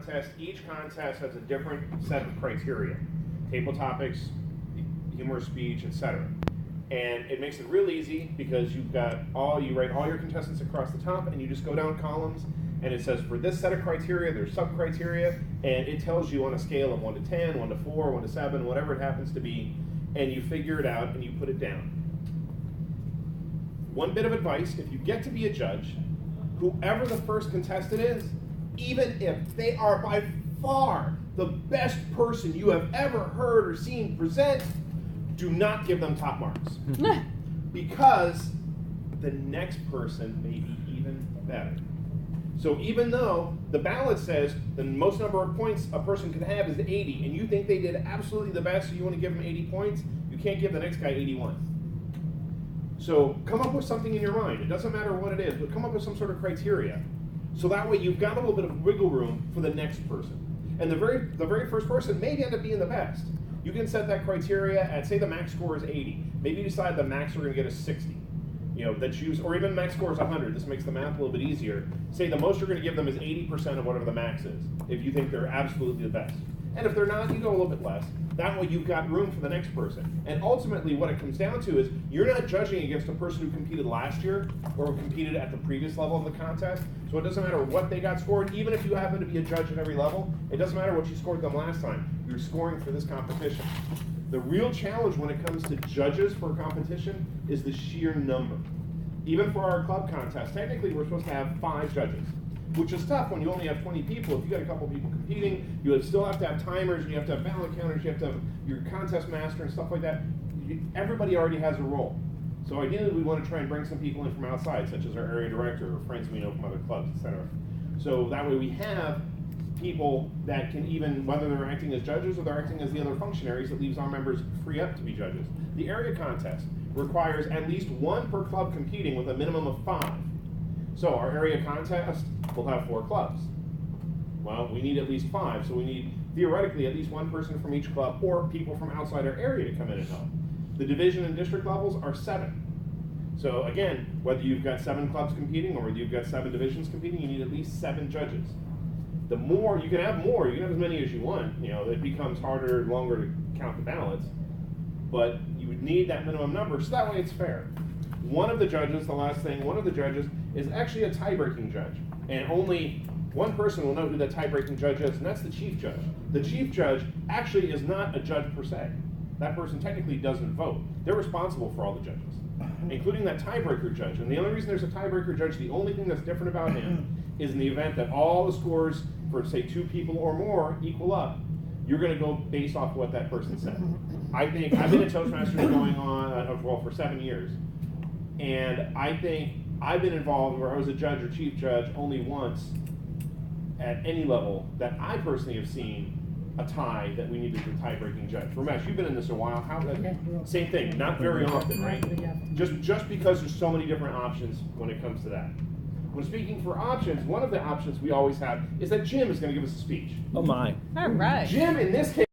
contest. Each contest has a different set of criteria. Table topics, humorous speech, etc. And it makes it real easy because you write all your contestants across the top and you just go down columns and it says for this set of criteria, there's sub-criteria, and it tells you on a scale of 1 to 10, 1 to 4, 1 to 7, whatever it happens to be, and you figure it out and you put it down. One bit of advice, if you get to be a judge, whoever the first contestant is, even if they are by far the best person you have ever heard or seen present, do not give them top marks. Because the next person may be even better. So even though the ballot says the most number of points a person could have is 80, and you think they did absolutely the best, so you want to give them 80 points, you can't give the next guy 81. So come up with something in your mind. It doesn't matter what it is, but come up with some sort of criteria. So that way you've got a little bit of wiggle room for the next person. And the very first person may end up being the best. You can set that criteria at, say the max score is 80. Maybe you decide the max we're going to get is 60. Or even max score is 100. This makes the math a little bit easier. Say the most you're going to give them is 80% of whatever the max is, if you think they're absolutely the best. And if they're not, you go a little bit less. That way you've got room for the next person. And ultimately what it comes down to is you're not judging against a person who competed last year or competed at the previous level of the contest. So it doesn't matter what they got scored, even if you happen to be a judge at every level, it doesn't matter what you scored them last time. You're scoring for this competition. The real challenge when it comes to judges for a competition is the sheer number. Even for our club contest, technically we're supposed to have 5 judges, which is tough when you only have 20 people. If you got a couple people competing, you still have to have timers, and you have to have ballot counters, you have to have your contest master and stuff like that. Everybody already has a role. So ideally we want to try and bring some people in from outside, such as our area director or friends we know from other clubs, etc. So that way we have people that can even, whether they're acting as judges or they're acting as the other functionaries, it leaves our members free up to be judges. The area contest requires at least 1 per club competing with a minimum of 5. So our area contest will have 4 clubs. Well, we need at least 5, so we need theoretically at least 1 person from each club or people from outside our area to come in and help. The division and district levels are 7. So again, whether you've got 7 clubs competing or whether you've got 7 divisions competing, you need at least 7 judges. The more, you can have more, you can have as many as you want. It becomes harder and longer to count the ballots, but you would need that minimum number, so that way it's fair. One of the judges is actually a tie-breaking judge, and only one person will know who that tie-breaking judge is, and that's the chief judge. The chief judge actually is not a judge per se. That person technically doesn't vote. They're responsible for all the judges, including that tiebreaker judge. And the only reason there's a tiebreaker judge, the only thing that's different about him is in the event that all the scores for, say, 2 people or more equal up, you're going to go based off what that person said. I think I've been at Toastmasters going on, for 7 years, and I think I've been involved where I was a judge or chief judge only once at any level that I personally have seen a tie that we needed a tie-breaking judge. Ramesh, you've been in this a while. Same thing, not very often, right? Just because there's so many different options when it comes to that. When speaking for options, one of the options we always have is that Jim is going to give us a speech. Oh my. All right. Jim, in this case,